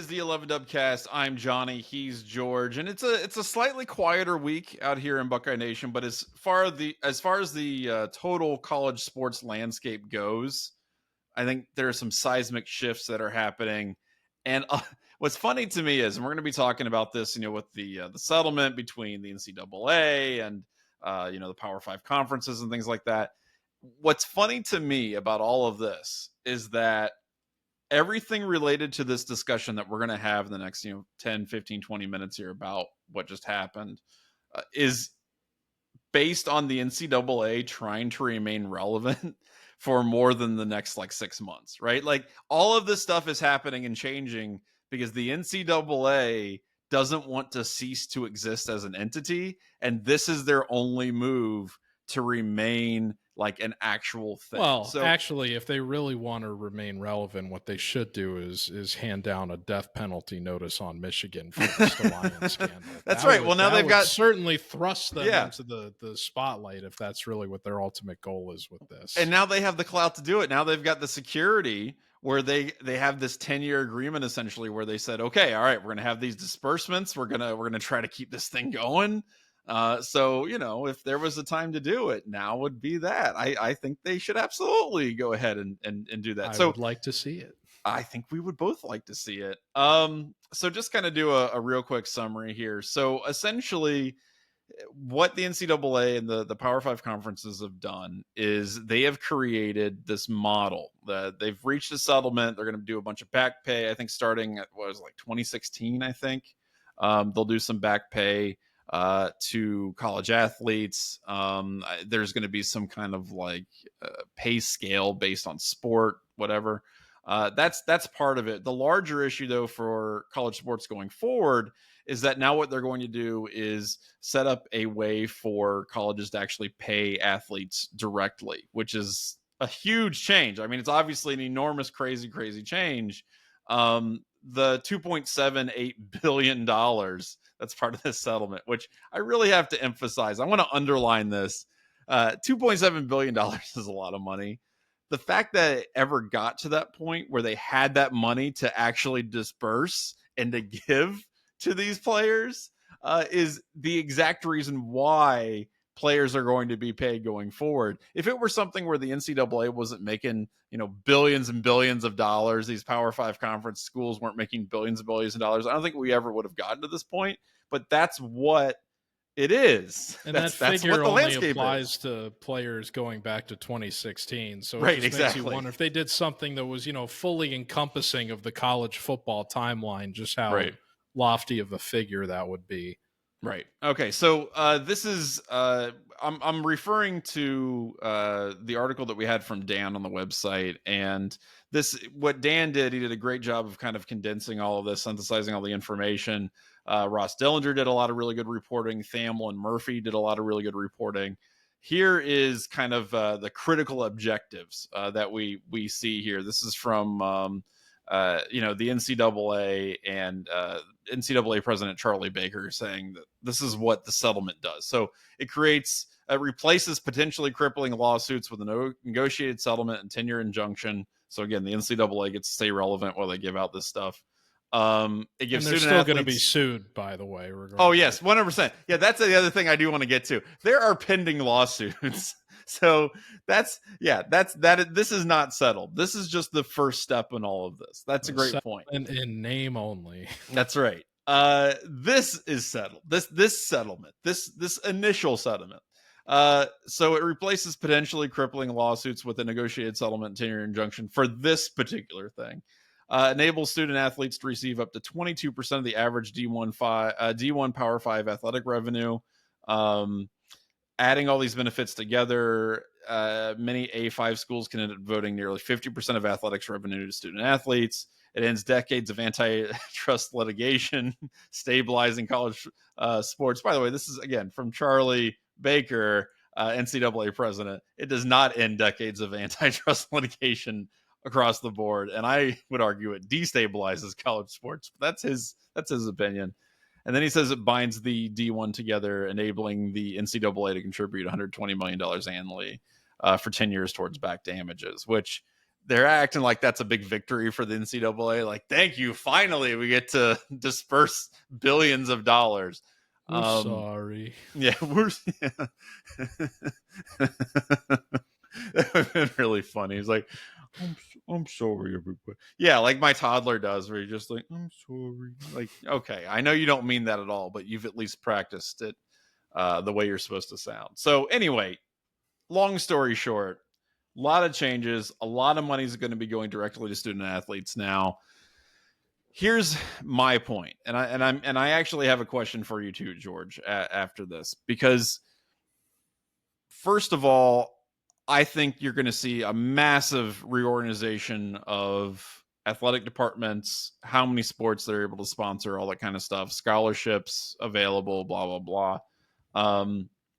the 11 Dubcast. I'm Johnny. He's George, and it's a slightly quieter week out here in Buckeye Nation. But as far as the total college sports landscape goes, I think there are some seismic shifts that are happening. And what's funny to me is, and we're going to be talking about this, with the settlement between the NCAA and the Power Five conferences and things like that. What's funny to me about all of this is that everything related to this discussion that we're going to have in the next 10 15 20 minutes here about what just happened is based on the NCAA trying to remain relevant for more than the next 6 months, right? Like, all of this stuff is happening and changing because the NCAA doesn't want to cease to exist as an entity, and this is their only move to remain like an actual thing. Well, So actually, if they really want to remain relevant, what they should do is hand down a death penalty notice on Michigan for the Stelion scandal. That's right. Well, now they've got certainly thrust them into the spotlight if that's really what their ultimate goal is with this. And now they have the clout to do it. Now they've got the security where they have this 10-year agreement essentially where they said, okay, all right, we're going to have these disbursements. We're going to try to keep this thing going. So, if there was a time to do it, now would be that. I think they should absolutely go ahead and do that. I would like to see it. I think we would both like to see it. So just kind of do a real quick summary here. So essentially, what the NCAA and the Power Five conferences have done is they have created this model that they've reached a settlement. They're going to do a bunch of back pay. I think starting at 2016, I think they'll do some back pay to college athletes. There's going to be some kind of pay scale based on sport, whatever. That's part of it. The larger issue, though, for college sports going forward is that now what they're going to do is set up a way for colleges to actually pay athletes directly, which is a huge change. I mean, it's obviously an enormous, crazy change. The $2.78 billion that's part of this settlement, which I really have to emphasize. I want to underline this. $2.7 billion is a lot of money. The fact that it ever got to that point where they had that money to actually disperse and to give to these players is the exact reason why players are going to be paid going forward. If it were something where the NCAA wasn't making, billions and billions of dollars, these Power Five conference schools weren't making billions and billions of dollars, I don't think we ever would have gotten to this point. But that's what it is. And that's figure what the only landscape applies is. to players going back to 2016. So it Right, just exactly. makes you wonder if they did something that was, fully encompassing of the college football timeline, just how lofty of a figure that would be. Right. Okay. So this is I'm referring to the article that we had from Dan on the website, and what Dan did. He did a great job of kind of condensing all of this, synthesizing all the information. Ross Dillinger did a lot of really good reporting. Thamel and Murphy did a lot of really good reporting. Here is kind of the critical objectives that we see here. This is from the NCAA and NCAA President Charlie Baker saying that this is what the settlement does. So it replaces potentially crippling lawsuits with a negotiated settlement and 10-year injunction. So again, the NCAA gets to stay relevant while they give out this stuff. It gives and they're still going to be sued, by the way. Oh yes, 100%. Yeah, that's the other thing I do want to get to. There are pending lawsuits. So this is not settled. This is just the first step in all of this. That's a great point. In name only. That's right. This is settled. This settlement, this initial settlement. So it replaces potentially crippling lawsuits with a negotiated settlement 10-year injunction for this particular thing. Enables student athletes to receive up to 22% of the average D1 Power 5 athletic revenue. Adding all these benefits together, many A5 schools can end up voting nearly 50% of athletics revenue to student athletes. It ends decades of antitrust litigation, stabilizing college sports. By the way, this is, again, from Charlie Baker, NCAA president. It does not end decades of antitrust litigation across the board, and I would argue it destabilizes college sports. But that's his opinion. And then he says it binds the D1 together, enabling the NCAA to contribute $120 million annually for 10 years towards back damages, which they're acting like that's a big victory for the NCAA. Like, thank you, finally we get to disperse billions of dollars. We're sorry. Yeah, we're. Yeah. That would have been really funny. He's like, I'm sorry, everybody. Yeah, like my toddler does, where you're just like, I'm sorry. Like, okay, I know you don't mean that at all, but you've at least practiced it the way you're supposed to sound. So, anyway, long story short, a lot of changes. A lot of money is going to be going directly to student athletes now. Here's my point, and I actually have a question for you too, George. After this, because first of all, I think you're going to see a massive reorganization of athletic departments, how many sports they're able to sponsor, all that kind of stuff, scholarships available, blah, blah, blah.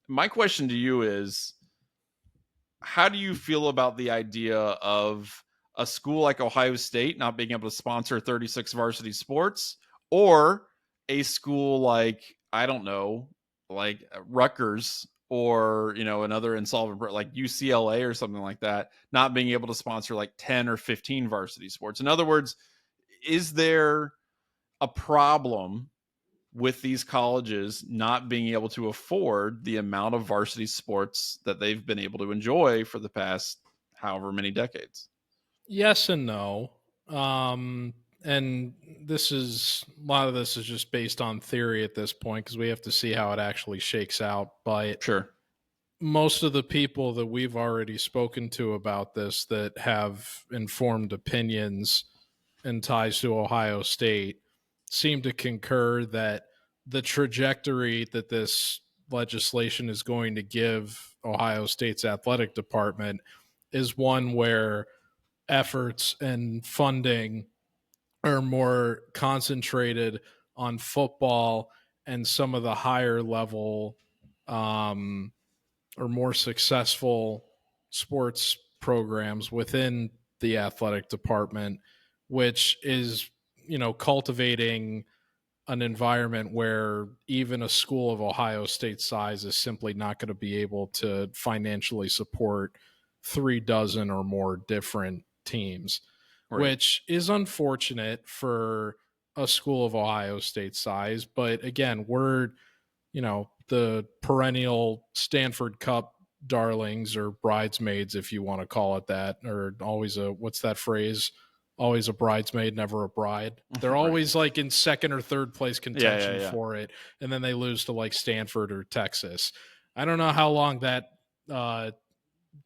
My question to you is, how do you feel about the idea of a school like Ohio State not being able to sponsor 36 varsity sports, or a school like, I don't know, like Rutgers, or another insolvent like UCLA or something like that, not being able to sponsor like 10 or 15 varsity sports? In other words, is there a problem with these colleges not being able to afford the amount of varsity sports that they've been able to enjoy for the past however many decades? Yes and no. And this is a lot of this is just based on theory at this point because we have to see how it actually shakes out. But Sure. most of the people that we've already spoken to about this that have informed opinions and ties to Ohio State seem to concur that the trajectory that this legislation is going to give Ohio State's athletic department is one where efforts and funding are more concentrated on football and some of the higher level um, or more successful sports programs within the athletic department, which is, cultivating an environment where even a school of Ohio State size is simply not going to be able to financially support 36 or more different teams, Right. which is unfortunate for a school of Ohio State size. But again, we're the perennial Stanford Cup darlings or bridesmaids, if you want to call it that, or always what's that phrase? Always a bridesmaid, never a bride. They're Right. always like in second or third place contention Yeah. for it, and then they lose to like Stanford or Texas. I don't know how long that uh,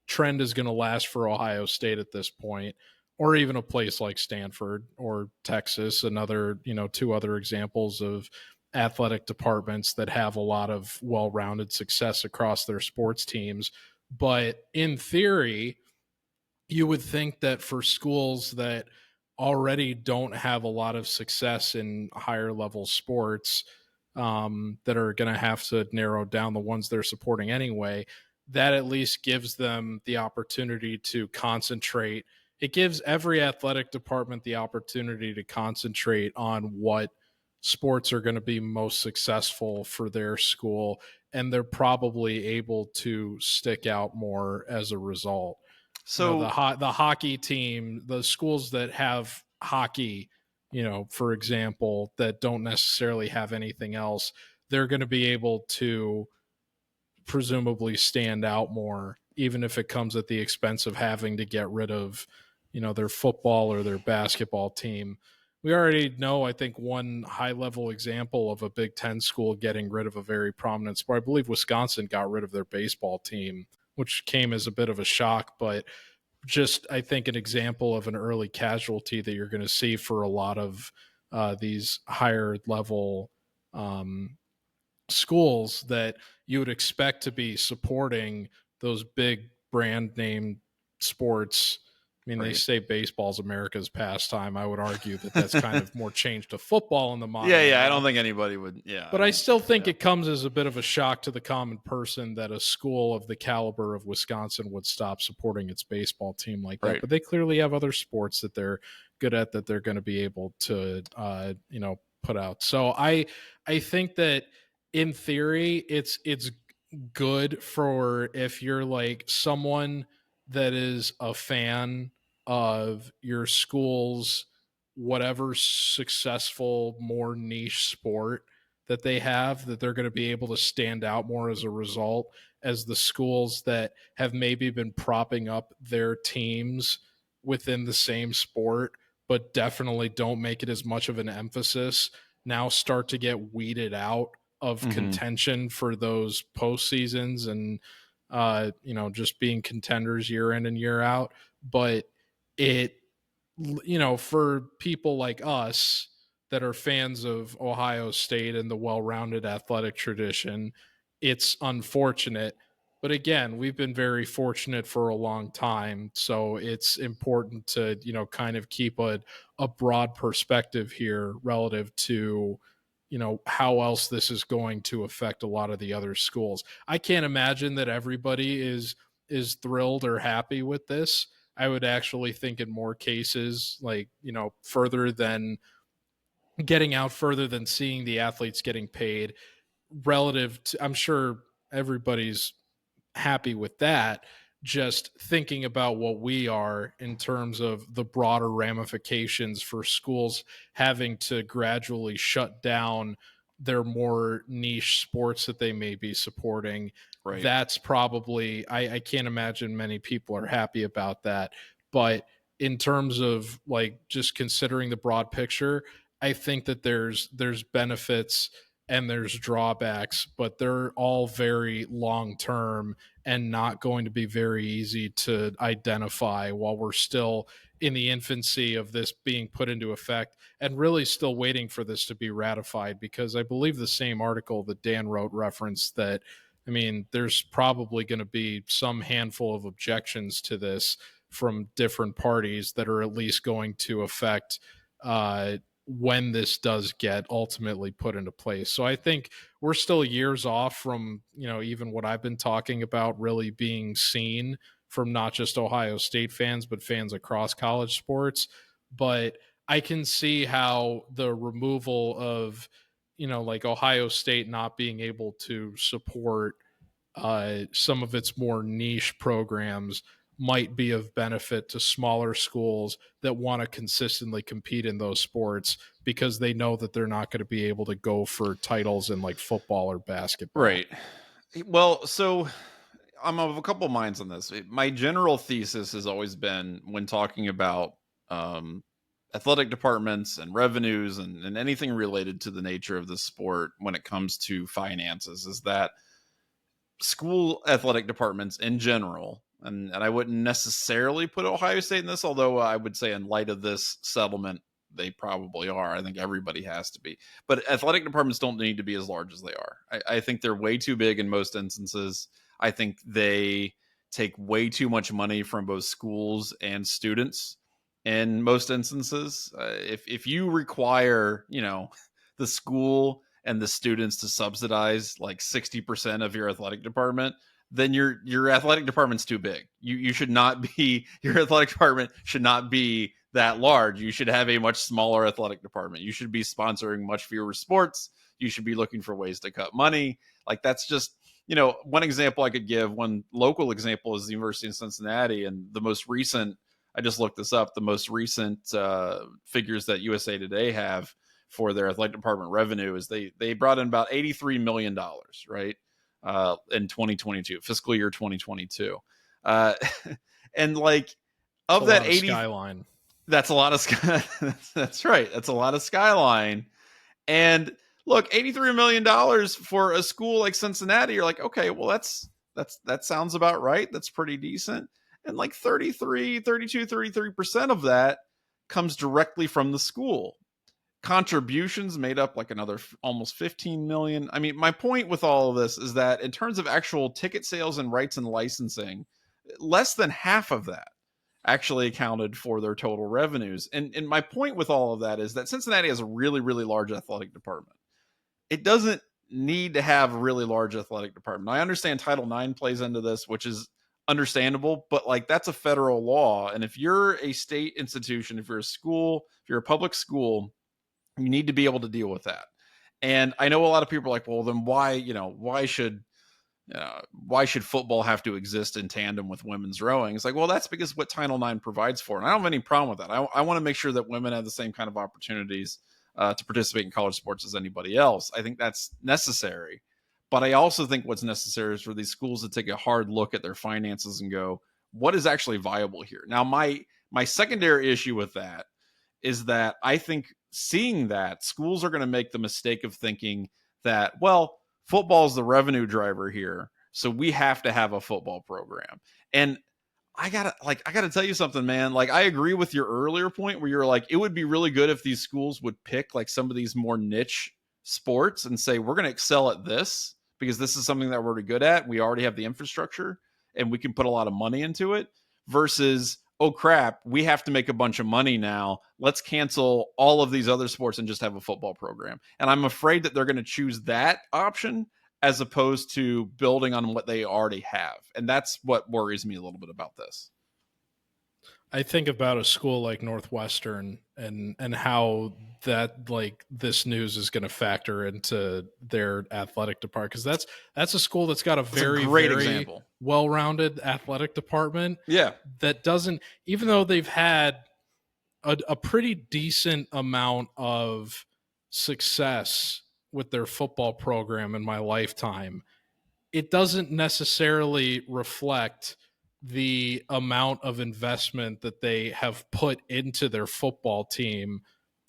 trend is going to last for Ohio State at this point, or even a place like Stanford or Texas. Another, two other examples of athletic departments that have a lot of well-rounded success across their sports teams. But in theory, you would think that for schools that already don't have a lot of success in higher level sports, that are going to have to narrow down the ones they're supporting anyway, that at least gives them the opportunity to concentrate. It gives every athletic department the opportunity to concentrate on what sports are going to be most successful for their school, and they're probably able to stick out more as a result. The So, hockey team, the schools that have hockey, for example, that don't necessarily have anything else, they're going to be able to presumably stand out more, even if it comes at the expense of having to get rid of, their football or their basketball team. We already know, I think, one high level example of a Big Ten school getting rid of a very prominent sport. I believe Wisconsin got rid of their baseball team, which came as a bit of a shock, but just, I think, an example of an early casualty that you're going to see for a lot of these higher level schools that you would expect to be supporting those big brand name sports. I mean, they right. say baseball's America's pastime. I would argue that that's kind of more changed to football in the modern Yeah. I era. don't think anybody would. Yeah. I But I don't. still think Yeah. it comes as a bit of a shock to the common person that a school of the caliber of Wisconsin would stop supporting its baseball team like that. Right. But they clearly have other sports that they're good at that they're going to be able to, put out. So I think that in theory, it's good for if you're like someone that is a fan of your school's whatever successful, more niche sport that they have, that they're going to be able to stand out more as a result, as the schools that have maybe been propping up their teams within the same sport, but definitely don't make it as much of an emphasis, now start to get weeded out of Mm-hmm. contention for those postseasons and just being contenders year in and year out. But it, for people like us that are fans of Ohio State and the well-rounded athletic tradition, it's unfortunate. But again, we've been very fortunate for a long time, so it's important to, kind of keep a broad perspective here relative to, how else this is going to affect a lot of the other schools. I can't imagine that everybody is thrilled or happy with this. I would actually think in more cases, like, further than getting out further than seeing the athletes getting paid relative to, I'm sure everybody's happy with that. Just thinking about what we are in terms of the broader ramifications for schools having to gradually shut down their more niche sports that they may be supporting. Right. That's probably, I can't imagine many people are happy about that. But in terms of like just considering the broad picture, I think that there's benefits and there's drawbacks, but they're all very long term and not going to be very easy to identify while we're still in the infancy of this being put into effect and really still waiting for this to be ratified. Because I believe the same article that Dan wrote referenced that, I mean, there's probably going to be some handful of objections to this from different parties that are at least going to affect when this does get ultimately put into place. So I think we're still years off from, even what I've been talking about really being seen from not just Ohio State fans, but fans across college sports. But I can see how the removal of, like Ohio State not being able to support some of its more niche programs might be of benefit to smaller schools that want to consistently compete in those sports because they know that they're not going to be able to go for titles in like football or basketball. Right. Well, so I'm of a couple minds on this. My general thesis has always been when talking about um, athletic departments and revenues and anything related to the nature of the sport when it comes to finances is that school athletic departments in general, and I wouldn't necessarily put Ohio State in this, although I would say in light of this settlement, they probably are. I think everybody has to be. But athletic departments don't need to be as large as they are. I think they're way too big in most instances. I think they take way too much money from both schools and students in most instances. If you require, the school and the students to subsidize like 60% of your athletic department, then your athletic department's too big. You should not be your athletic department should not be that large. You should have a much smaller athletic department. You should be sponsoring much fewer sports. You should be looking for ways to cut money. Like that's just, one example I could give, one local example is the University of Cincinnati, and the most recent, I just looked this up, the most recent figures that USA Today have for their athletic department revenue is they brought in about $83 million, right? In 2022, fiscal year 2022. Uh, and like It's a of that lot of 80, skyline. that's a lot of, that's right. That's a lot of skyline. And look, $83 million for a school like Cincinnati, you're like, okay, well, that sounds about right. That's pretty decent. And like 33% of that comes directly from the school. Contributions made up like another almost 15 million. I mean, my point with all of this is that in terms of actual ticket sales and rights and licensing, less than half of that actually accounted for their total revenues. And my point with all of that is that Cincinnati has a really, really large athletic department. It doesn't need to have a really large athletic department. I understand Title IX plays into this, which is understandable, but like that's a federal law. And if you're a state institution, if you're a school, if you're a public school, you need to be able to deal with that. And I know a lot of people are like, well, then why should why should football have to exist in tandem with women's rowing? It's like, well, that's because what Title IX provides for. And I don't have any problem with that. I want to make sure that women have the same kind of opportunities to participate in college sports as anybody else. I think that's necessary. But I also think what's necessary is for these schools to take a hard look at their finances and go, what is actually viable here? Now, my secondary issue with that is that I think seeing that schools are going to make the mistake of thinking that, well, football is the revenue driver here, so we have to have a football program. And I gotta tell you something, man. Like, I agree with your earlier point where you're like, it would be really good if these schools would pick like some of these more niche sports and say, we're going to excel at this because this is something that we're already good at. We already have the infrastructure and we can put a lot of money into it, versus, oh crap, we have to make a bunch of money now. Let's cancel all of these other sports and just have a football program. And I'm afraid that they're going to choose that option as opposed to building on what they already have. And that's what worries me a little bit about this. I think about a school like Northwestern and how that, like, this news is going to factor into their athletic department, because that's a school that's got a very example, well-rounded athletic department. Yeah, that doesn't, even though they've had a pretty decent amount of success with their football program in my lifetime, it doesn't necessarily reflect the amount of investment that they have put into their football team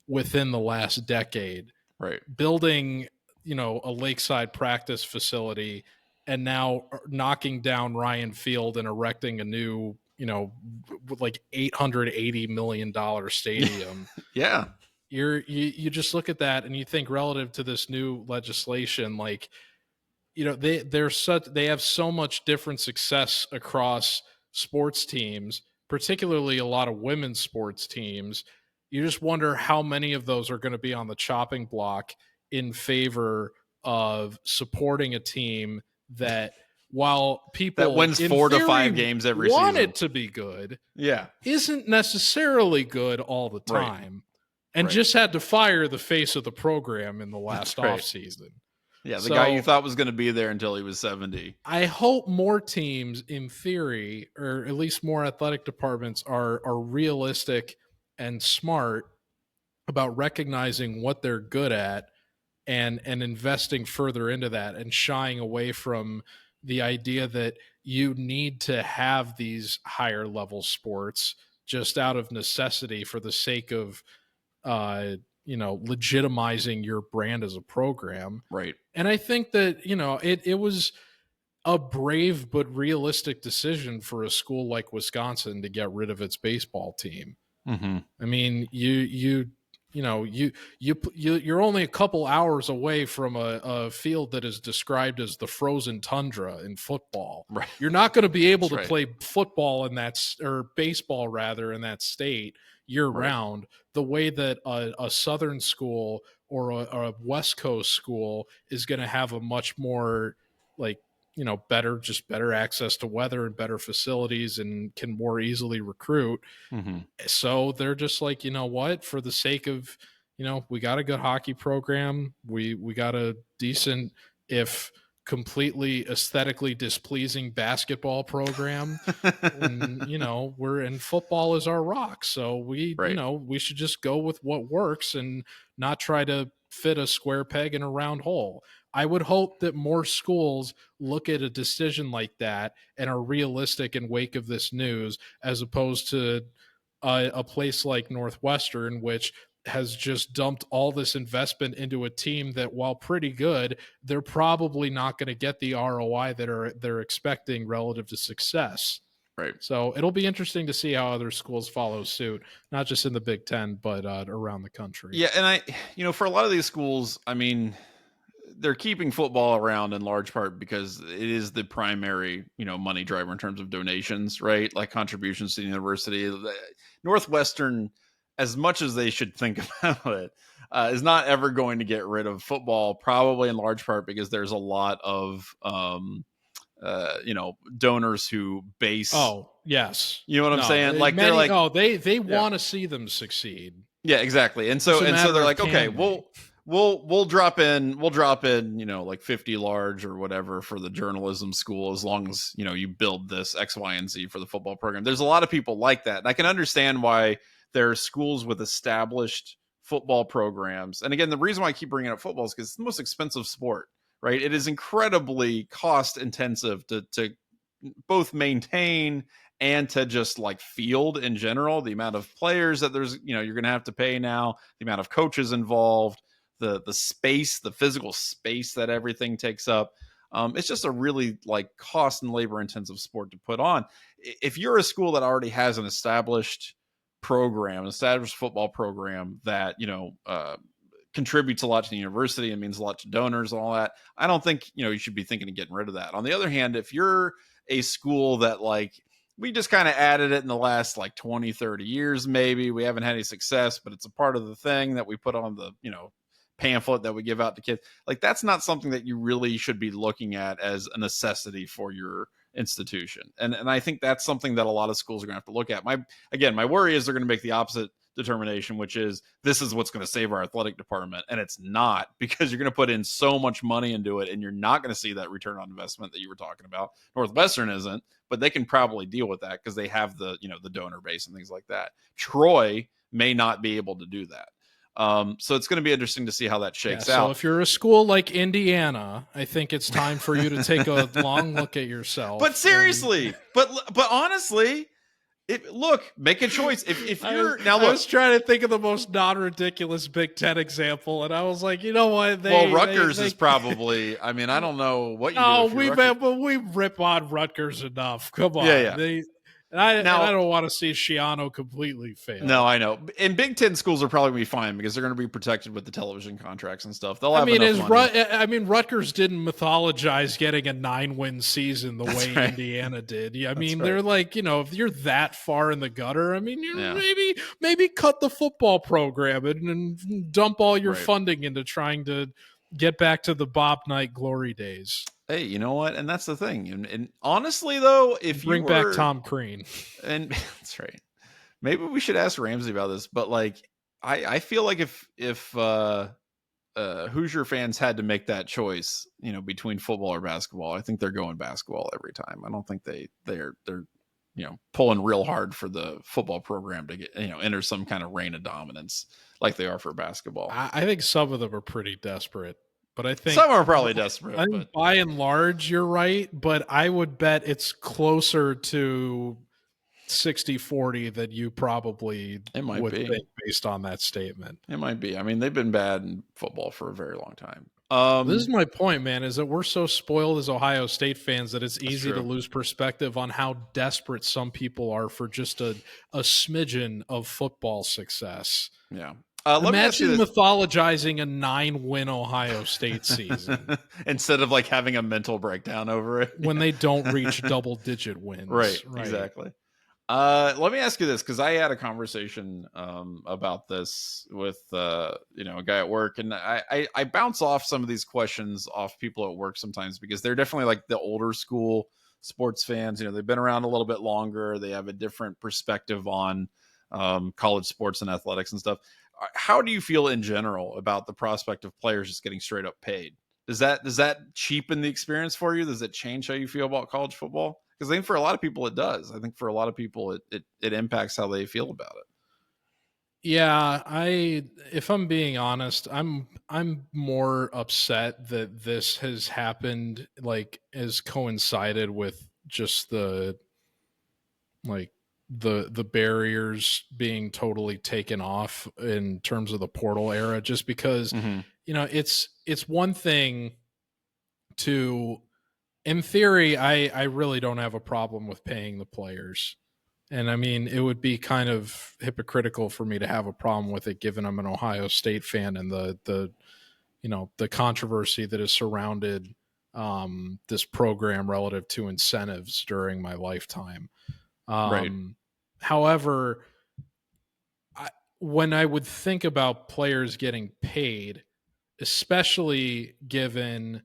within the last decade. Right. Building, a lakeside practice facility and now knocking down Ryan Field and erecting a new, like $880 million stadium. Yeah. You just look at that and you think, relative to this new legislation, like, they have so much different success across sports teams, particularly a lot of women's sports teams. You just wonder how many of those are going to be on the chopping block in favor of supporting a team that, while people that wins 4 to 5 games every season, want it to be good, isn't necessarily good all the time, and just had to fire the face of the program in the last offseason. Yeah, the guy you thought was going to be there until he was 70. I hope more teams, in theory, or at least more athletic departments, are realistic and smart about recognizing what they're good at and investing further into that, and shying away from the idea that you need to have these higher level sports just out of necessity for the sake of legitimizing your brand as a program. Right. And I think that, it was a brave but realistic decision for a school like Wisconsin to get rid of its baseball team. Mm-hmm. I mean, you're only a couple hours away from a field that is described as the frozen tundra in football. Right. You're not going to be able to play football or baseball rather in that state year round, the way that a Southern school or a West Coast school is going to have a much more, like, better access to weather and better facilities and can more easily recruit. Mm-hmm. So they're just like, what, for the sake of, we got a good hockey program. We got a decent, if completely aesthetically displeasing, basketball program. And, we're in, football is our rock. So we should just go with what works and not try to fit a square peg in a round hole. I would hope that more schools look at a decision like that and are realistic in wake of this news, as opposed to a place like Northwestern, which has just dumped all this investment into a team that, while pretty good, they're probably not going to get the ROI that they're expecting relative to success. Right. So it'll be interesting to see how other schools follow suit, not just in the Big Ten, but around the country. Yeah. And for a lot of these schools, I mean, they're keeping football around in large part because it is the primary, money driver in terms of donations, right? Like contributions to the university. Northwestern, as much as they should think about it, is not ever going to get rid of football, probably in large part because there's a lot of, donors who base. Oh, yes. You know what I'm saying? Like, many, they're like, they want to see them succeed. Yeah, exactly. And so they're like, okay, we'll drop in like 50 large or whatever for the journalism school, as long as you build this X, Y, and Z for the football program. There's a lot of people like that, and I can understand why there are schools with established football programs. And again, the reason why I keep bringing up football is because it's the most expensive sport, right? It is incredibly cost intensive to both maintain and to just like field in general. The amount of players that you're going to have to pay now, the amount of coaches involved, the space, the physical space that everything takes up. It's just a really like cost and labor intensive sport to put on. If you're a school that already has an established football program that contributes a lot to the university and means a lot to donors and all that, I don't think you should be thinking of getting rid of that. On the other hand, if you're a school that like we just kind of added it in the last like 20, 30 years, maybe we haven't had any success, but it's a part of the thing that we put on the pamphlet that we give out to kids, like that's not something that you really should be looking at as a necessity for your institution. And I think that's something that a lot of schools are gonna have to look at. My worry is they're gonna make the opposite determination, which is this is what's going to save our athletic department, and it's not, because you're going to put in so much money into it and you're not going to see that return on investment that you were talking about. Northwestern isn't, but they can probably deal with that because they have the the donor base and things like that. Troy may not be able to do that. So it's going to be interesting to see how that shakes out. So if you're a school like Indiana, I think it's time for you to take a long look at yourself. But seriously, but honestly, make a choice. If you're I was trying to think of the most non-ridiculous Big Ten example, and I was like, you know what? Rutgers is probably. I mean, I don't know what you. But we rip on Rutgers enough. Come on, yeah. I don't want to see Shiano completely fail. No, I know. And Big Ten schools are probably going to be fine because they're going to be protected with the television contracts and stuff. They'll have enough money. Rutgers didn't mythologize getting a 9-win season the way Indiana did. They're like, if you're that far in the gutter, maybe cut the football program and dump all your funding into trying to get back to the Bob Knight glory days. Hey, you know what? And that's the thing. And honestly, though, if you bring back Tom Crean, and that's right, maybe we should ask Ramsey about this. But like, I feel like if Hoosier fans had to make that choice, between football or basketball, I think they're going basketball every time. I don't think they're pulling real hard for the football program to get enter some kind of reign of dominance like they are for basketball. I think some of them are pretty desperate. But I think some are probably desperate. I think by and large, you're right. But I would bet it's closer to 60-40 that you probably would think based on that statement. It might be. I mean, they've been bad in football for a very long time. This is my point, man, is that we're so spoiled as Ohio State fans that it's easy to lose perspective on how desperate some people are for just a smidgen of football success. Yeah. Imagine mythologizing a 9-win Ohio State season instead of like having a mental breakdown over it when they don't reach double-digit wins. Right. Exactly. Let me ask you this, because I had a conversation about this with a guy at work, and I bounce off some of these questions off people at work sometimes because they're definitely like the older school sports fans. They've been around a little bit longer. They have a different perspective on college sports and athletics and stuff. How do you feel in general about the prospect of players just getting straight up paid? Does that cheapen the experience for you? Does it change how you feel about college football? Because I think for a lot of people it does. I think for a lot of people it impacts how they feel about it. Yeah, if I'm being honest, I'm more upset that this has happened, like, has coincided with just the barriers being totally taken off in terms of the portal era, just because it's one thing to, in theory, I really don't have a problem with paying the players. And I mean, it would be kind of hypocritical for me to have a problem with it, given I'm an Ohio State fan and the controversy that has surrounded this program relative to incentives during my lifetime. Right. However, when I would think about players getting paid, especially given,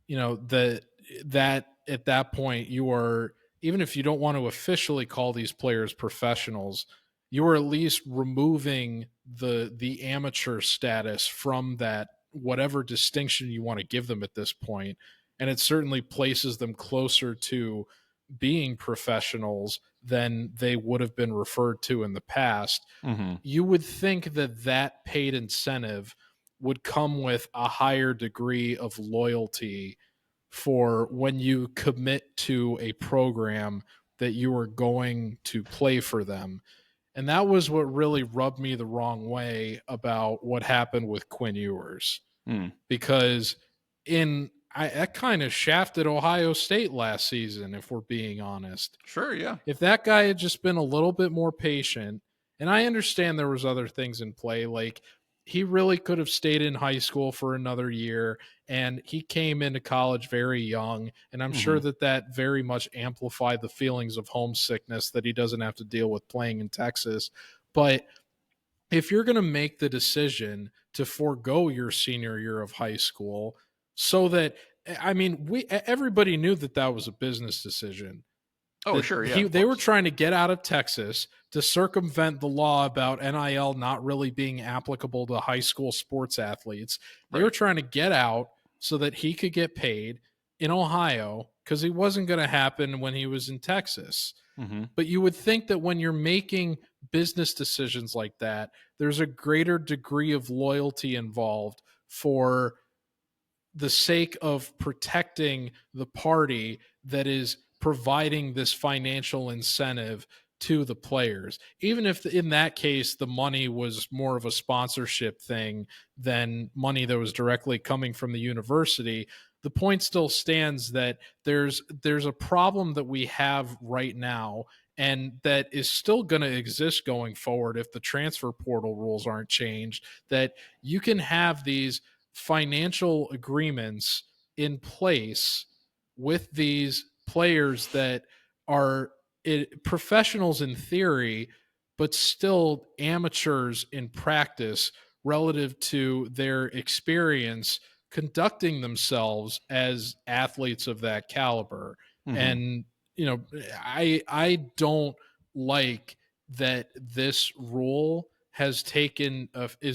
that at that point you are, even if you don't want to officially call these players professionals, you are at least removing the amateur status from that whatever distinction you want to give them at this point, and it certainly places them closer to being professionals than they would have been referred to in the past. Mm-hmm. You would think that that paid incentive would come with a higher degree of loyalty for when you commit to a program that you are going to play for them. And that was what really rubbed me the wrong way about what happened with Quinn Ewers, Mm. because that kind of shafted Ohio State last season, if we're being honest. Sure, yeah. If that guy had just been a little bit more patient, and I understand there was other things in play, like he really could have stayed in high school for another year, and he came into college very young, and I'm Mm-hmm. sure that very much amplified the feelings of homesickness that he doesn't have to deal with playing in Texas. But if you're going to make the decision to forego your senior year of high school, so that, I mean, everybody knew that was a business decision, Oh, that sure, yeah, of they were course. trying to get out of Texas to circumvent the law about NIL not really being applicable to high school sports athletes. They were Right. trying to get out so that he could get paid in Ohio, because it wasn't going to happen when he was in Texas. Mm-hmm. But you would think that when you're making business decisions like that, there's a greater degree of loyalty involved for the sake of protecting the party that is providing this financial incentive to the players. Even if in that case the money was more of a sponsorship thing than money that was directly coming from the university, the point still stands that there's a problem that we have right now, and that is still going to exist going forward if the transfer portal rules aren't changed, that you can have these financial agreements in place with these players that are professionals in theory, but still amateurs in practice relative to their experience conducting themselves as athletes of that caliber. Mm-hmm. And I don't like that this rule is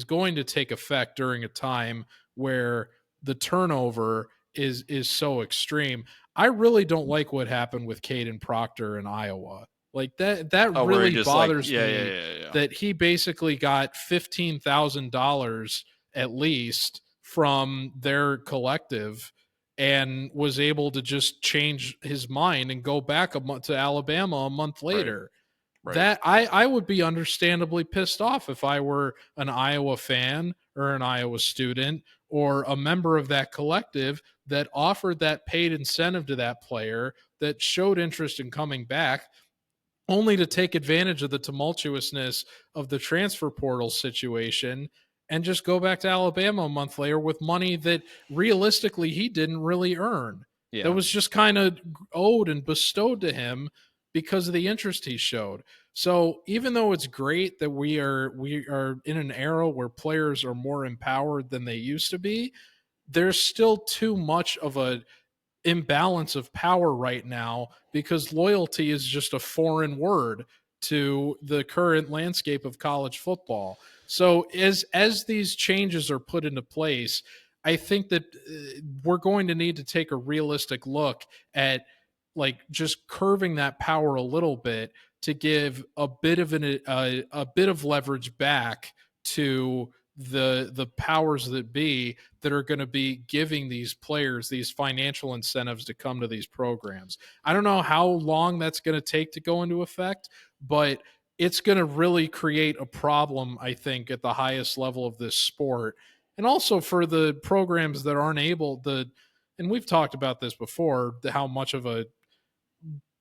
going to take effect during a time where the turnover is so extreme. I really don't like what happened with Caden Proctor in Iowa. Like that Oh, where he really just like, bothers yeah, yeah, me, yeah, yeah. that he basically got $15,000 at least from their collective and was able to just change his mind and go back a month to Alabama a month Right, later. right. That I would be understandably pissed off if I were an Iowa fan or an Iowa student or a member of that collective that offered that paid incentive to that player, that showed interest in coming back, only to take advantage of the tumultuousness of the transfer portal situation and just go back to Alabama a month later with money that realistically he didn't really earn. That Yeah. was just kind of owed and bestowed to him because of the interest he showed. So even though it's great that we are in an era where players are more empowered than they used to be, there's still too much of a imbalance of power right now, because loyalty is just a foreign word to the current landscape of college football. So as these changes are put into place, I think that we're going to need to take a realistic look at, like, just curving that power a little bit to give a bit of a bit of leverage back to the powers that be, that are going to be giving these players these financial incentives to come to these programs. I don't know how long that's going to take to go into effect, but it's going to really create a problem, I think, at the highest level of this sport. And also for the programs that aren't able to, and we've talked about this before, how much of a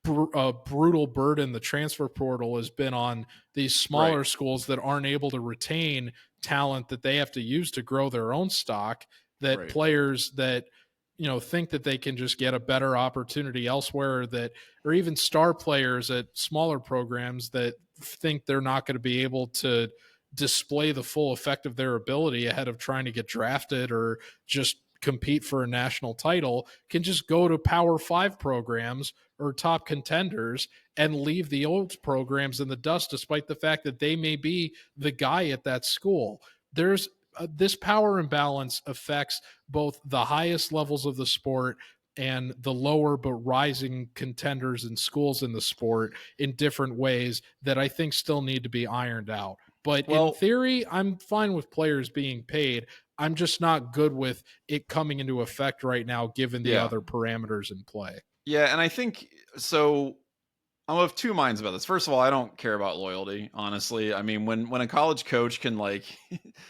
brutal burden the transfer portal has been on these Right. smaller schools that aren't able to retain talent that they have to use to grow their own stock, that Right. players that think that they can just get a better opportunity elsewhere, that, or even star players at smaller programs that think they're not going to be able to display the full effect of their ability ahead of trying to get drafted or just compete for a national title, can just go to Power Five programs or top contenders and leave the old programs in the dust, despite the fact that they may be the guy at that school. There's this power imbalance affects both the highest levels of the sport and the lower but rising contenders and schools in the sport in different ways that I think still need to be ironed out. But in theory, I'm fine with players being paid. I'm just not good with it coming into effect right now, given the other parameters in play. Yeah, and I think so. I'm of two minds about this. First of all, I don't care about loyalty, honestly. I mean, when a college coach can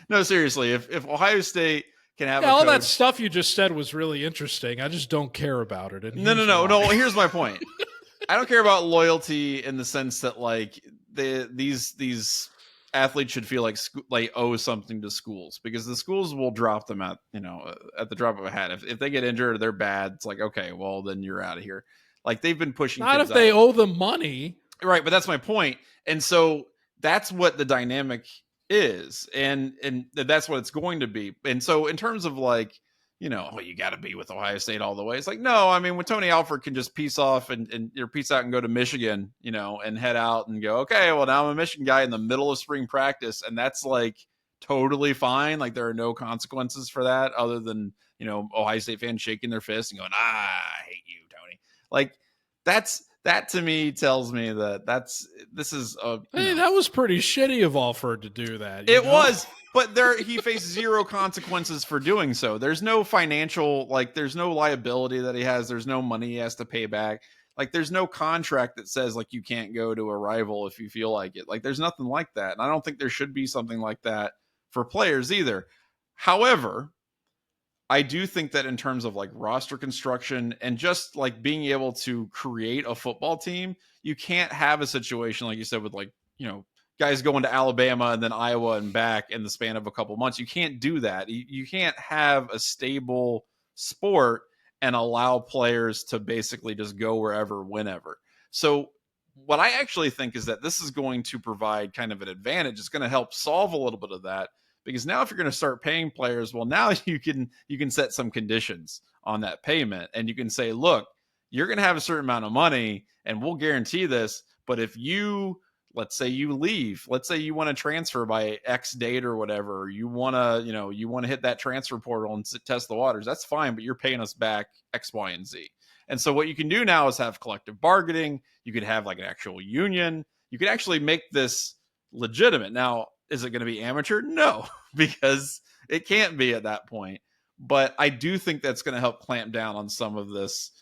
no, seriously, if Ohio State can have all that stuff you just said was really interesting. I just don't care about it. And no. Here's my point. I don't care about loyalty in the sense that these athletes should feel like owe something to schools, because the schools will drop them at the drop of a hat. If they get injured or they're bad, it's like, okay, well then you're out of here. Like, they've been pushing. Not if they owe them money, right? But that's my point. And so that's what the dynamic is, and that's what it's going to be. And so in terms of you got to be with Ohio State all the way. It's like, no, I mean, when Tony Alford can just peace off and peace out and go to Michigan, and head out and go, okay, well, now I'm a Michigan guy in the middle of spring practice. And that's totally fine. Like, there are no consequences for that other than, Ohio State fans shaking their fist and going, I hate you, Tony. Like, that to me tells me that this is that was pretty shitty of Alford to do that. It was, but he faced zero consequences for doing so. There's no financial, there's no liability that he has. There's no money he has to pay back. There's no contract that says you can't go to a rival if you feel like it. There's nothing like that. And I don't think there should be something like that for players either. However, I do think that in terms of roster construction and just being able to create a football team, you can't have a situation like you said with guys going to Alabama and then Iowa and back in the span of a couple months. You can't do that. You can't have a stable sport and allow players to basically just go wherever, whenever. So what I actually think is that this is going to provide kind of an advantage. It's going to help solve a little bit of that. Because now if you're going to start paying players, well, now you can set some conditions on that payment, and you can say, look, you're going to have a certain amount of money and we'll guarantee this. But if let's say you leave, let's say you want to transfer by X date or whatever, or you want to hit that transfer portal and test the waters, that's fine, but you're paying us back X, Y, and Z. And so what you can do now is have collective bargaining. You could have an actual union. You could actually make this legitimate. Now, is it going to be amateur? No, because it can't be at that point. But I do think that's going to help clamp down on some of this,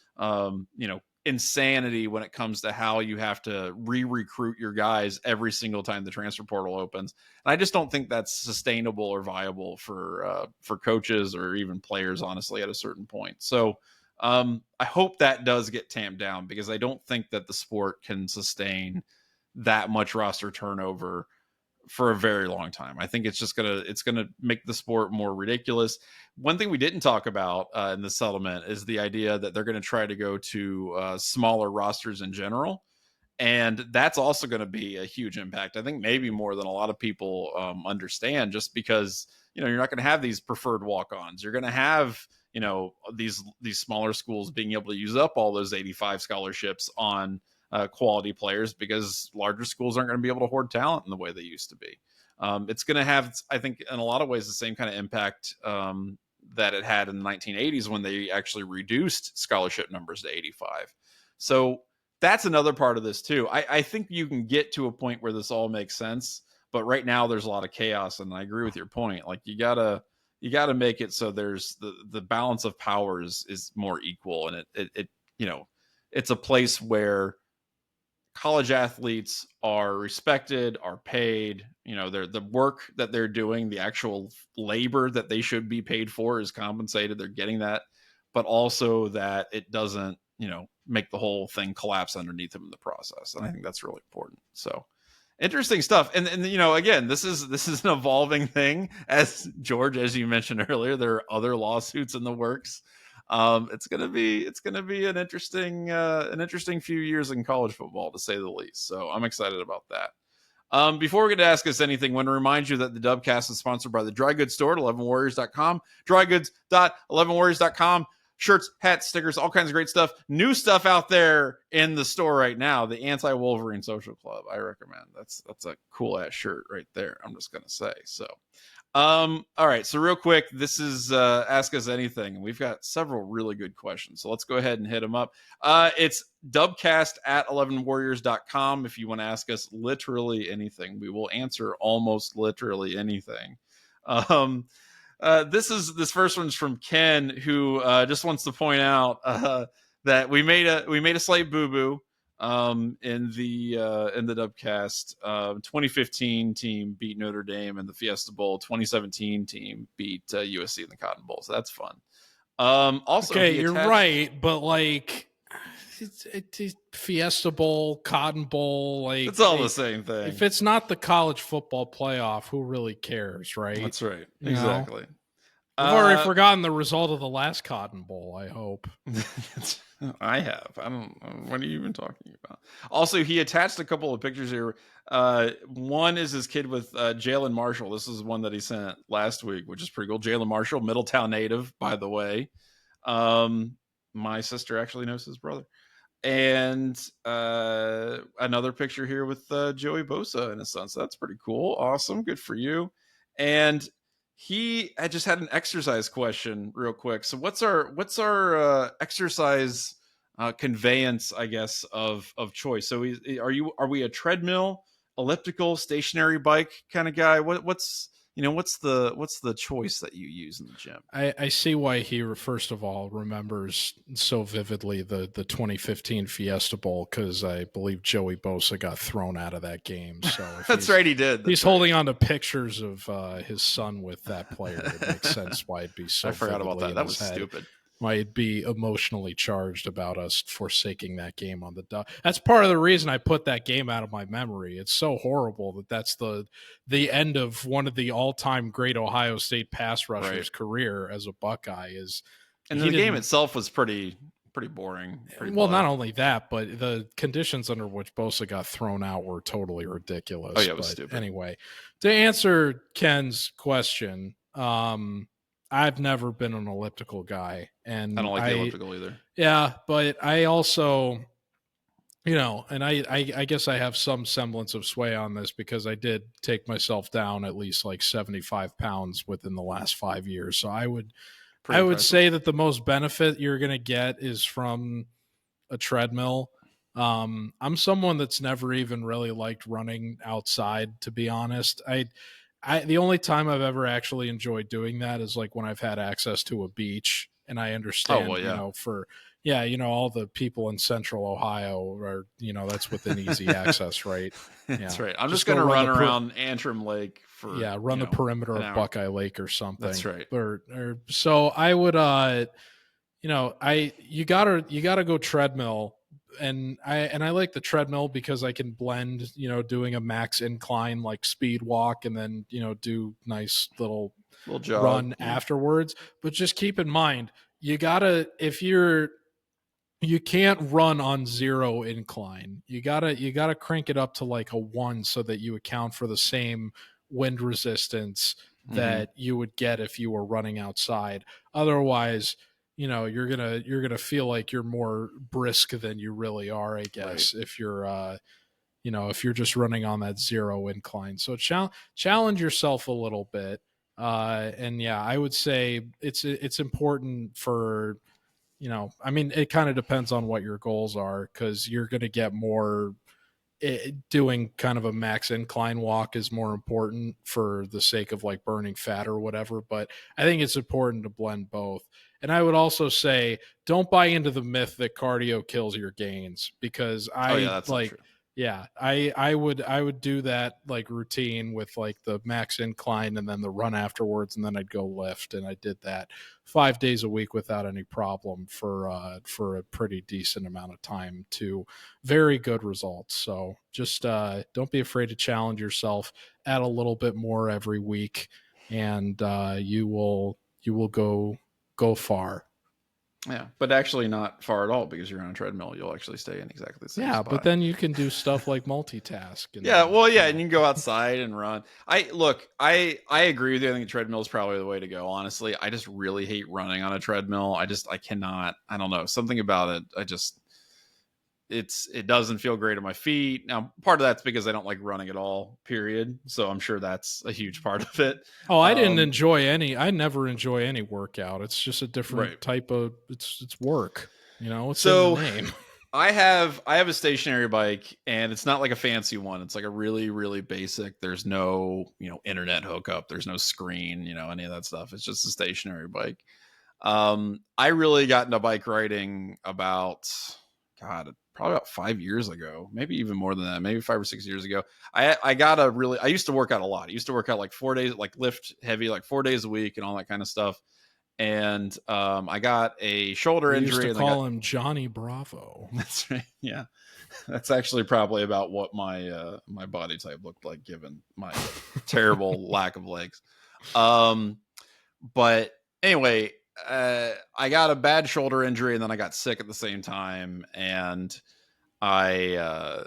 insanity when it comes to how you have to re-recruit your guys every single time the transfer portal opens. And I just don't think that's sustainable or viable for coaches or even players, honestly, at a certain point. So I hope that does get tamped down, because I don't think that the sport can sustain that much roster turnover for a very long time. I think it's gonna make the sport more ridiculous. One thing we didn't talk about in the settlement is the idea that they're going to try to go to smaller rosters in general, and that's also going to be a huge impact. I think maybe more than a lot of people understand, just because you're not going to have these preferred walk-ons. You're going to have these smaller schools being able to use up all those 85 scholarships on quality players, because larger schools aren't going to be able to hoard talent in the way they used to be. It's going to have, I think, in a lot of ways, the same kind of impact that it had in the 1980s when they actually reduced scholarship numbers to 85. So that's another part of this too. I think you can get to a point where this all makes sense, but right now there's a lot of chaos, and I agree with your point. You gotta make it so there's the balance of powers is more equal, and it it's a place where college athletes are respected, are paid, the work that they're doing, the actual labor that they should be paid for is compensated. They're getting that, but also that it doesn't, make the whole thing collapse underneath them in the process. And I think that's really important. So interesting stuff. And again, this is an evolving thing. As George, as you mentioned earlier, there are other lawsuits in the works. It's gonna be an interesting few years in college football, to say the least. So I'm excited about that. Before we get to Ask Us Anything, I want to remind you that the Dubcast is sponsored by the Dry Goods Store at 11warriors.com. Drygoods.11warriors.com. shirts, hats, stickers, all kinds of great stuff. New stuff out there in the store right now. The Anti-Wolverine Social Club, I recommend. That's a cool ass shirt right there. I'm just gonna say. So all right, so real quick, this is Ask Us Anything. We've got several really good questions, so let's go ahead and hit them up. It's dubcast at 11warriors.com if you want to ask us literally anything. We will answer almost literally anything. This first one's from Ken, who just wants to point out that we made a slight boo-boo in the Dubcast. 2015 team beat Notre Dame in the Fiesta Bowl. 2017 team beat USC in the Cotton Bowl. So that's fun. Also, okay, you're right, but like it's Fiesta Bowl, Cotton Bowl, like it's all the same thing. If it's not the college football playoff, who really cares, right? That's right. Exactly. I've already forgotten the result of the last Cotton Bowl, I hope. I have. I don't. What are you even talking about? Also, he attached a couple of pictures here. One is his kid with Jalen Marshall. This is one that he sent last week, which is pretty cool. Jalen Marshall, Middletown native, by the way. My sister actually knows his brother. And another picture here with Joey Bosa and his son. So that's pretty cool. Awesome. Good for you. And I just had an exercise question real quick. So what's our exercise conveyance, I guess, of choice? So are we a treadmill, elliptical, stationary bike kind of guy? What's the choice that you use in the gym? I see why he first of all remembers so vividly the 2015 Fiesta Bowl, because I believe Joey Bosa got thrown out of that game. So that's right, he did. He's holding on to pictures of his son with that player. It makes sense why it'd be so. I forgot about that. That was stupid. Might be emotionally charged about us forsaking that game on the that's part of the reason I put that game out of my memory. It's so horrible that's the end of one of the all-time great Ohio State pass rushers' career as a Buckeye. And the game itself was pretty boring. Not only that, but the conditions under which Bosa got thrown out were totally ridiculous. Oh yeah, it was stupid. Anyway, to answer Ken's question, I've never been an elliptical guy, and I don't like the elliptical either. Yeah, but I also, and I guess I have some semblance of sway on this because I did take myself down at least like 75 pounds within the last 5 years. So I would say that the most benefit you're going to get is from a treadmill. I'm someone that's never even really liked running outside, to be honest. The only time I've ever actually enjoyed doing that is like when I've had access to a beach, and I understand, all the people in Central Ohio are, that's within easy access, right? That's right. I'm just going to run around Antrim Lake for run the perimeter of Buckeye Lake or something. That's right. So I would, you gotta go treadmill. And I like the treadmill because I can blend, doing a max incline like speed walk and then, do nice little jog, run afterwards. But just keep in mind, you can't run on zero incline. You gotta crank it up to like a 1 so that you account for the same wind resistance that you would get if you were running outside. Otherwise, you're gonna feel like you're more brisk than you really are, I guess, right, if you're just running on that zero incline. So challenge yourself a little bit, and I would say it's important for, it kind of depends on what your goals are, because you're gonna get more. Doing kind of a max incline walk is more important for the sake of like burning fat or whatever, but I think it's important to blend both. And I would also say, don't buy into the myth that cardio kills your gains, because I would do that like routine with like the max incline and then the run afterwards, and then I'd go lift, and I did that 5 days a week without any problem for a pretty decent amount of time to very good results. So just don't be afraid to challenge yourself, add a little bit more every week, and you will go far. Yeah, but actually not far at all because you're on a treadmill. You'll actually stay in exactly the same spot. But then you can do stuff like multitask. And, yeah, well, yeah, and you can go outside and run. I agree with you. I think the treadmill is probably the way to go. Honestly, I just really hate running on a treadmill. I cannot. I don't know, something about it. It doesn't feel great on my feet. Now, part of that's because I don't like running at all, period. So I'm sure that's a huge part of it. Oh, I never enjoy any workout. It's just a different type of, it's work, it's in the name. I have a stationary bike, and it's not like a fancy one. It's like a really, really basic. There's no, internet hookup. There's no screen, any of that stuff. It's just a stationary bike. I really got into bike riding probably about 5 years ago, maybe even more than that, maybe 5 or 6 years ago. I used to work out a lot. I used to work out like 4 days, like lift heavy, like 4 days a week and all that kind of stuff. And I got a shoulder injury. Used to call him Johnny Bravo. That's right. Yeah. That's actually probably about what my my body type looked like, given my terrible lack of legs. But anyway, I got a bad shoulder injury, and then I got sick at the same time, and I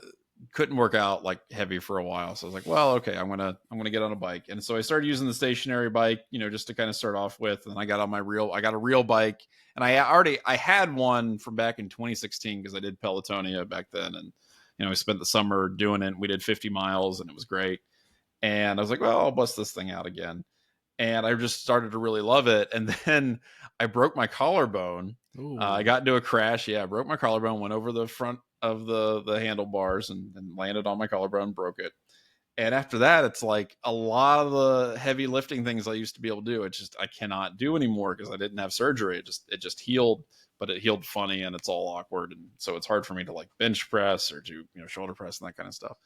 couldn't work out like heavy for a while. So I was like, well, okay, I'm gonna get on a bike. And so I started using the stationary bike, just to kind of start off with. And I got a real bike, and I had one from back in 2016 because I did Pelotonia back then, and I spent the summer doing it. We did 50 miles, and it was great. And I was like, well, I'll bust this thing out again. And I just started to really love it. And then I broke my collarbone. I got into a crash. Yeah, I broke my collarbone, went over the front of the handlebars and landed on my collarbone, broke it. And after that, it's like a lot of the heavy lifting things I used to be able to do, I cannot do anymore because I didn't have surgery. It just healed, but it healed funny, and it's all awkward. And so it's hard for me to like bench press or do, shoulder press and that kind of stuff.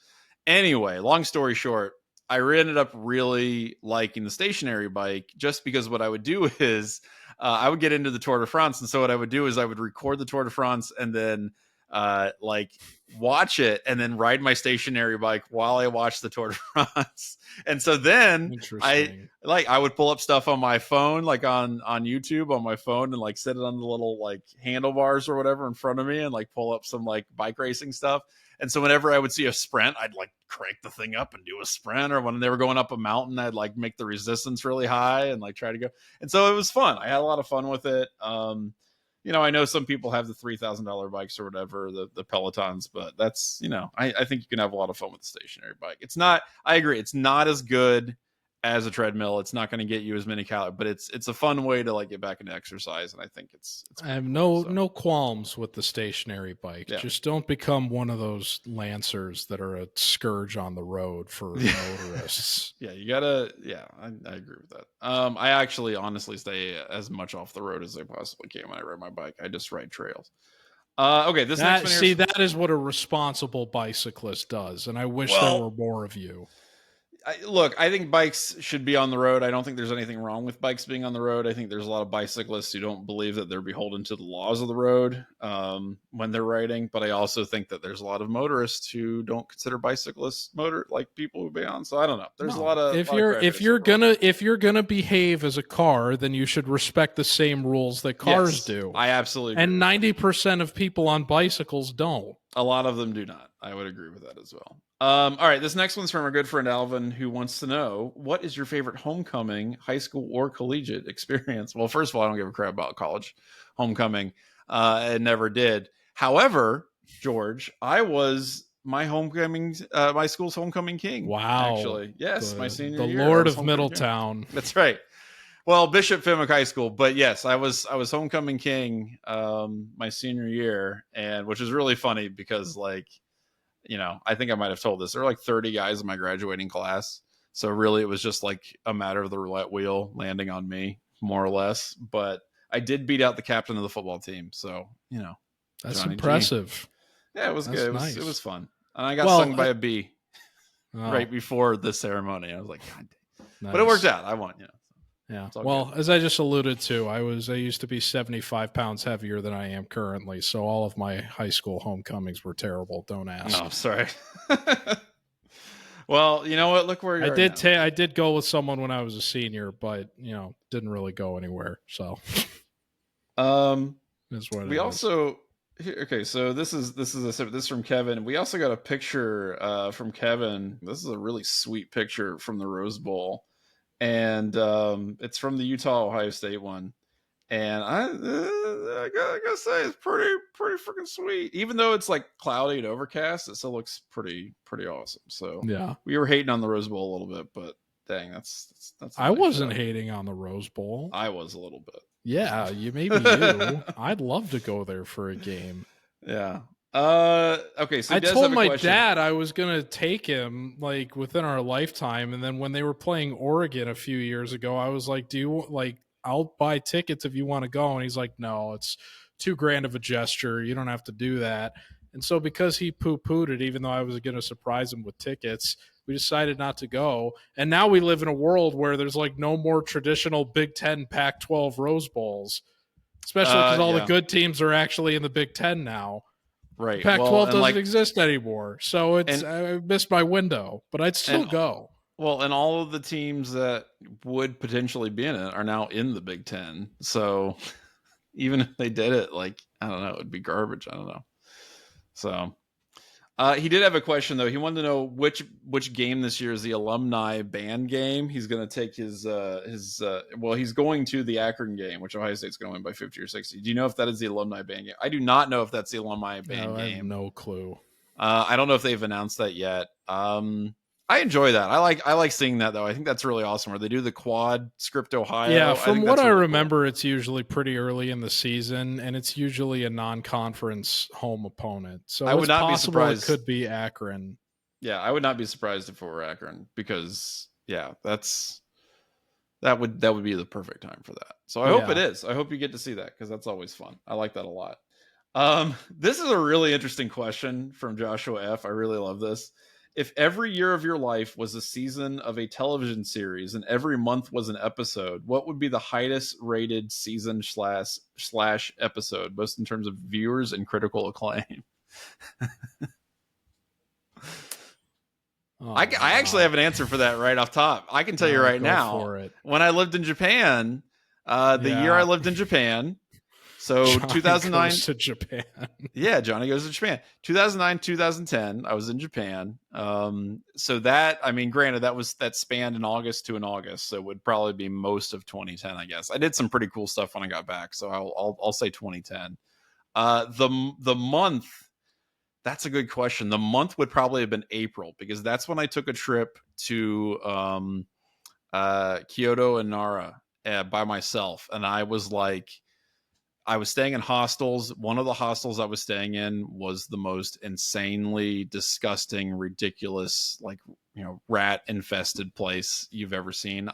Anyway, long story short, I ended up really liking the stationary bike just because what I would do is I would get into the Tour de France. And so what I would do is I would record the Tour de France and then watch it and then ride my stationary bike while I watch the Tour de France. And so then I would pull up stuff on my phone, like on YouTube on my phone, and like set it on the little like handlebars or whatever in front of me and like pull up some like bike racing stuff. And so whenever I would see a sprint, I'd like crank the thing up and do a sprint. Or when they were going up a mountain, I'd like make the resistance really high and like try to go. And so it was fun. I had a lot of fun with it. I know some people have the $3,000 bikes or whatever, the Pelotons, but that's, I think you can have a lot of fun with the stationary bike. I agree. It's not as good as a treadmill. It's not going to get you as many calories, but it's a fun way to like get back into exercise. And I think it's I have no qualms with the stationary bike. Yeah. Just don't become one of those Lancers that are a scourge on the road for motorists. Yeah, you gotta. Yeah, I agree with that. I actually honestly stay as much off the road as I possibly can when I ride my bike. I just ride trails. Okay, that is what a responsible bicyclist does, and I wish there were more of you. I think bikes should be on the road. I don't think there's anything wrong with bikes being on the road. I think there's a lot of bicyclists who don't believe that they're beholden to the laws of the road when they're riding. But I also think that there's a lot of motorists who don't consider bicyclists people who be on. So I don't know. There's a lot of if you're gonna behave as a car, then you should respect the same rules that cars do. I absolutely and 90% of people on bicycles don't. A lot of them do not. I would agree with that as well. All right, this next one's from our good friend Alvin, who wants to know, what is your favorite homecoming, high school or collegiate experience? Well, first of all, I don't give a crap about college homecoming. I never did. However, George, I was my school's homecoming king. Wow. Actually, yes, my senior year. The Lord of Middletown. King. That's right. Well, Bishop Fenwick High School, but yes, I was homecoming king my senior year, and which is really funny because I think I might have told this. There were like 30 guys in my graduating class. So really it was just like a matter of the roulette wheel landing on me, more or less. But I did beat out the captain of the football team. So, that's Johnny impressive. G. Yeah, it was good. Nice. It was fun. And I got stung by a bee right before the ceremony. I was like, God damn. Nice. But it worked out. I won, Yeah. Well, good. As I just alluded to, I used to be 75 pounds heavier than I am currently. So all of my high school homecomings were terrible. Don't ask. Oh, sorry. Well, you know what? Look where you are. I did go with someone when I was a senior, but didn't really go anywhere. So, it is what We it is. also okay, so this is from Kevin. We also got a picture from Kevin. This is a really sweet picture from the Rose Bowl, and it's from the Utah Ohio State one. And I gotta say it's pretty freaking sweet. Even though it's like cloudy and overcast, it still looks pretty awesome. So Yeah. we were hating on the Rose Bowl a little bit, but dang, that's a I nice wasn't shot. hating on the Rose Bowl. I was a little bit. Yeah, maybe you. I'd love to go there for a game. Yeah. Okay, so I Des told have a my question. dad I was gonna take him like within our lifetime, and then when they were playing Oregon a few years ago, I was like, "Do you like? I'll buy tickets if you want to go." And he's like, "No, it's too grand of a gesture. You don't have to do that." And so because he poo-pooed it, even though I was gonna surprise him with tickets, we decided not to go. And now we live in a world where there's like no more traditional Big Ten, Pac-12 Rose Bowls, especially because all the Yeah. good teams are actually in the Big Ten now. Right. Pac-12 doesn't exist anymore, so and I missed my window, but I'd still and go. well, and all of the teams that would potentially be in it are now in the Big Ten. So even if they did it, like I don't know, it'd be garbage. I don't know. So he did have a question though. He wanted to know which game this year is the alumni band game. He's going to take his well, he's going to the Akron game, which Ohio State's going to win by 50 or 60. Do you know if that is the alumni band game? I do not know if that's the alumni band No, I have game. no clue. I don't know if they've announced that yet. I enjoy that. I like seeing that though. I think that's really awesome. Where they do the quad script Ohio. Yeah, from what I really remember, cool. it's usually pretty early in the season, and it's usually a non-conference home opponent. So I would not be surprised. It could be Akron. Yeah, I would not be surprised if it were Akron because that would be the perfect time for that. So I hope it is. I hope you get to see that because that's always fun. I like that a lot. This is a really interesting question from Joshua F. I really love this. If every year of your life was a season of a television series and every month was an episode, what would be the highest rated season slash episode, both in terms of viewers and critical acclaim? I actually have an answer for that right off top. I can tell you right now. When I lived in Japan, year I lived in Japan, so Johnny 2009 goes to Japan. Yeah, Johnny goes to Japan. 2009, 2010, I was in Japan. So that, I mean, granted, that spanned in August to an August, so it would probably be most of 2010, I guess. I did some pretty cool stuff when I got back, so I'll say 2010. The month, that's a good question. The month would probably have been April because that's when I took a trip to Kyoto and Nara by myself, and I was staying in hostels. One of the hostels I was staying in was the most insanely disgusting, ridiculous, rat infested place you've ever seen.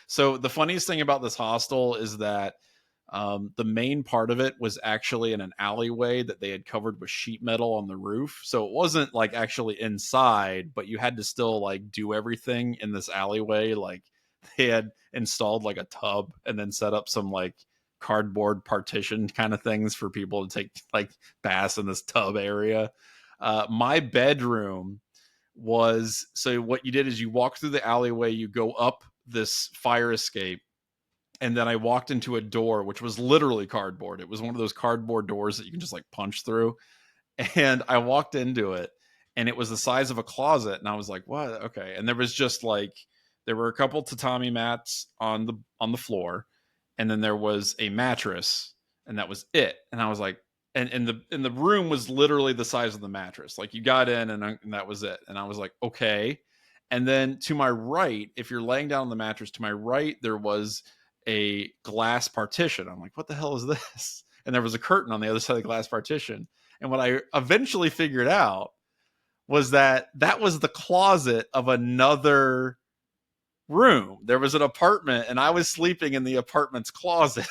So the funniest thing about this hostel is that the main part of it was actually in an alleyway that they had covered with sheet metal on the roof. So it wasn't like actually inside, but you had to still do everything in this alleyway. Like they had installed a tub and then set up some cardboard partition kind of things for people to take baths in this tub area. My bedroom so what you did is you walk through the alleyway, you go up this fire escape, and then I walked into a door which was literally cardboard. It was one of those cardboard doors that you can just punch through. And I walked into it and it was the size of a closet, and I was like, what? Okay. And there was just there were a couple tatami mats on the floor, and then there was a mattress, and that was it. And I was like, and the room was literally the size of the mattress. You got in and that was it. And I was like, okay. And then to my right, if you're laying down on the mattress, to my right, there was a glass partition. I'm like, what the hell is this? And there was a curtain on the other side of the glass partition. And what I eventually figured out was that was the closet of another room. There was an apartment and I was sleeping in the apartment's closet.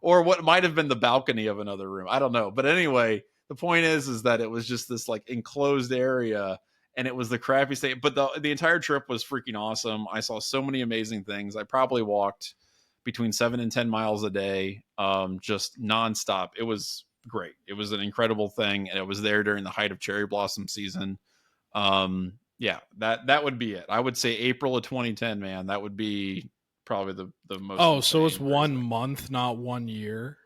Or what might have been the balcony of another room. I don't know. But anyway, the point is that it was just this enclosed area, and it was the crappy state. But the entire trip was freaking awesome. I saw so many amazing things. I probably walked between 7 and 10 miles a day, just nonstop. It was great. It was an incredible thing. And it was there during the height of cherry blossom season. Yeah, that would be it. I would say April of 2010, man. That would be probably the most. Oh, so it's insane, 1 crazy. month, not 1 year.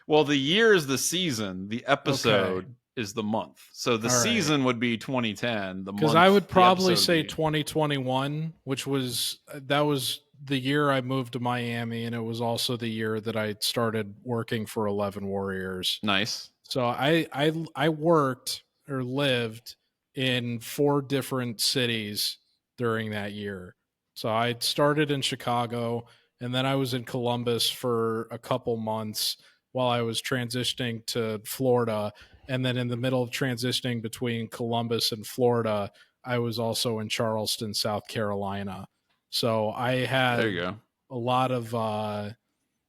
Well, the year is the season. The episode Okay. is the month. So the All right. season would be 2010. The Because month, I would the probably episode would say be 2021, which was that was the year I moved to Miami, and it was also the year that I started working for 11 Warriors. nice. So I worked or lived in 4 different cities during that year. So I started in Chicago, and then I was in Columbus for a couple months while I was transitioning to Florida. And then in the middle of transitioning between Columbus and Florida, I was also in Charleston, South Carolina. So I There you had go. a lot of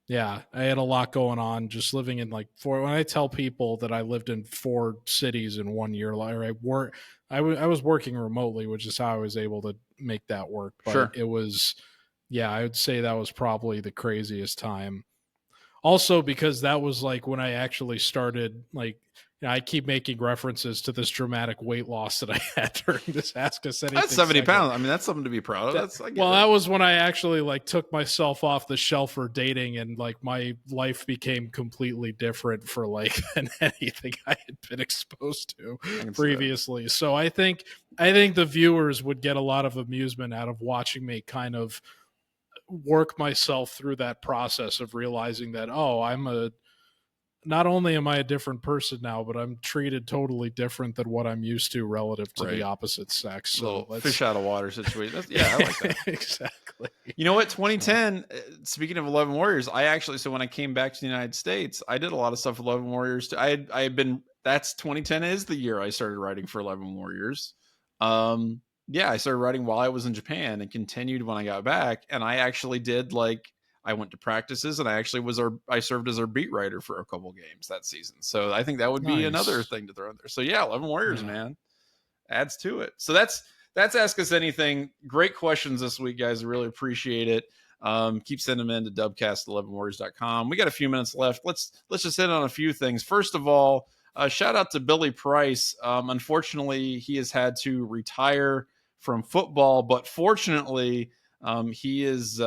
yeah, I had a lot going on just living in like 4. When I tell people that I lived in 4 cities in 1 year, like I was working remotely, which is how I was able to make that work. But Sure. it was, yeah, I would say that was probably the craziest time. Also, because that was like when I actually started, like, I keep making references to this dramatic weight loss that I had during this Ask Us That's Anything 70 segment. pounds. I mean, that's something to be proud of. That's I get That it. was when I actually like took myself off the shelf for dating, and like my life became completely different for like than anything I had been exposed to I can see that. previously. So I think the viewers would get a lot of amusement out of watching me kind of work myself through that process of realizing that, oh, not only am I a different person now, but I'm treated totally different than what I'm used to relative to the Right. opposite sex. So Little let's fish out of water situation. Yeah, I like that. exactly. You know what? So 2010, speaking of 11 Warriors, so when I came back to the United States, I did a lot of stuff with 11 Warriors. I had been, that's 2010 is the year I started writing for 11 Warriors. Yeah, I started writing while I was in Japan and continued when I got back. And I actually did I went to practices and I served as our beat writer for a couple games that season. So I think that would be another nice. thing to throw in there. So yeah, 11 Warriors, Yeah. man, adds to it. So that's Ask Us Anything. Great questions this week, guys. I really appreciate it. Keep sending them in to dubcast11warriors.com. We got a few minutes left. Let's just hit on a few things. First of all, shout out to Billy Price. Unfortunately, he has had to retire from football, but fortunately, he is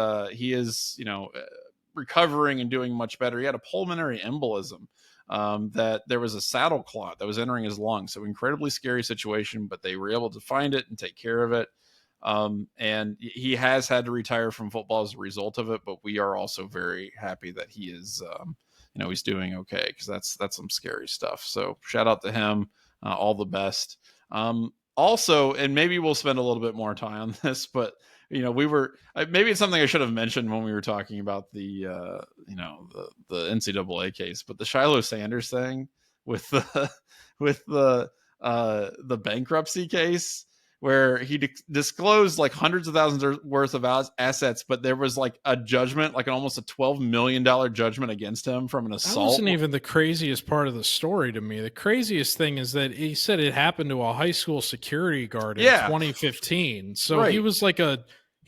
recovering and doing much better. He had a pulmonary embolism, that there was a saddle clot that was entering his lungs. So incredibly scary situation, but they were able to find it and take care of it. And he has had to retire from football as a result of it, but we are also very happy that he is, he's doing okay, because that's some scary stuff. So shout out to him. All the best. Also, and maybe we'll spend a little bit more time on this, but maybe it's something I should have mentioned when we were talking about the NCAA case, but the Shilo Sanders thing with the with the bankruptcy case, where he disclosed like hundreds of thousands worth of assets, but there was like a judgment, like almost a $12 million judgment against him from an That assault. wasn't even the craziest part of the story to me. The craziest thing is that he said it happened to a high school security guard in 2015. So Right. he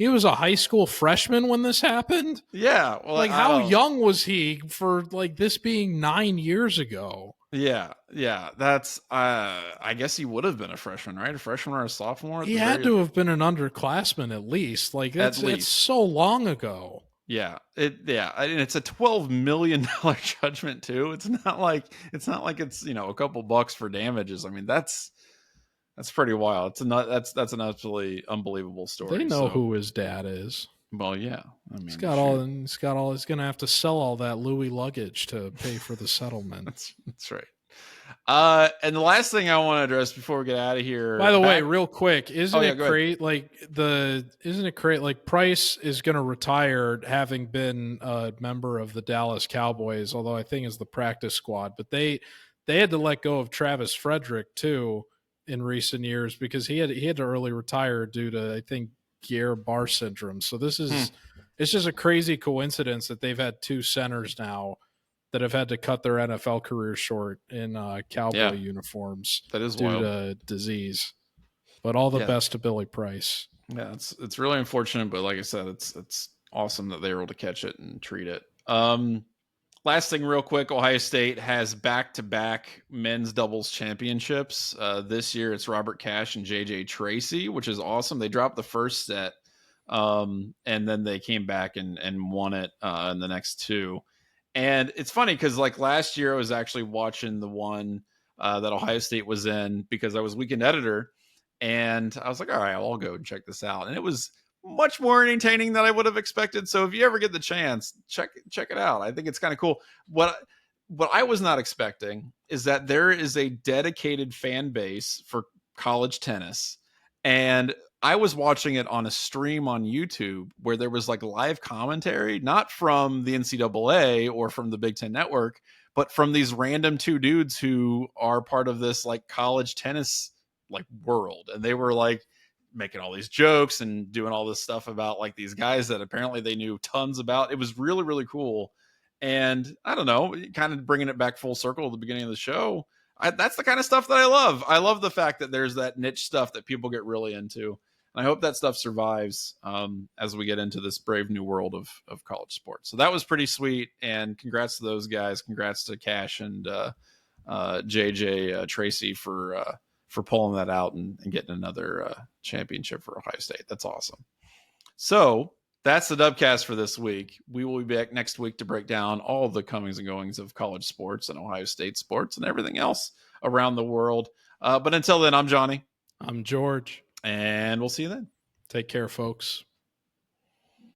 was a high school freshman when this happened. Yeah. Well, Like, how young was he for like this being 9 years ago? Yeah. That's I guess he would have been a freshman, right? A freshman or a sophomore. He had to have been an underclassman at least. Like that's so long ago. Yeah, and it's a $12 million judgment too. It's not like it's a couple bucks for damages. I mean, that's pretty wild. That's an absolutely unbelievable story. They know who his dad is. Well, yeah. I mean, he's gonna have to sell all that Louis luggage to pay for the settlement. That's right. And the last thing I want to address before we get out of here. By the way, real quick, isn't it great? Isn't it great? Like Price is going to retire, having been a member of the Dallas Cowboys, although I think is the practice squad. But they had to let go of Travis Frederick too in recent years, because he had to early retire due to, I think, Guillain-Barré syndrome. So this is it's just a crazy coincidence that they've had 2 centers now that have had to cut their NFL career short in Cowboy uniforms that is due wild. to disease. But all the best to Billy Price. Yeah, it's really unfortunate, but like I said, it's awesome that they were able to catch it and treat it. Last thing real quick, Ohio State has back-to-back men's doubles championships. This year it's Robert Cash and JJ Tracy, which is awesome. They dropped the first set And then they came back and won it in the next two. And it's funny because like last year I was actually watching the one that Ohio State was in because I was weekend editor, and I was like, all right, I'll go and check this out. And it was much more entertaining than I would have expected. So if you ever get the chance, check it out. I think it's kind of cool. What I was not expecting is that there is a dedicated fan base for college tennis. And I was watching it on a stream on YouTube where there was like live commentary, not from the NCAA or from the Big Ten Network, but from these random two dudes who are part of this like college tennis like world. And they were like making all these jokes and doing all this stuff about like these guys that apparently they knew tons about. It was really, really cool. And I don't know, kind of bringing it back full circle at the beginning of the show. That's the kind of stuff that I love. I love the fact that there's that niche stuff that people get really into. And I hope that stuff survives as we get into this brave new world of college sports. So that was pretty sweet. And congrats to those guys. Congrats to Cash and JJ Tracy for pulling that out and getting another championship for Ohio State. That's awesome. So that's the Dubcast for this week. We will be back next week to break down all the comings and goings of college sports and Ohio State sports and everything else around the world. But until then, I'm Johnny. I'm George. And we'll see you then. Take care, folks.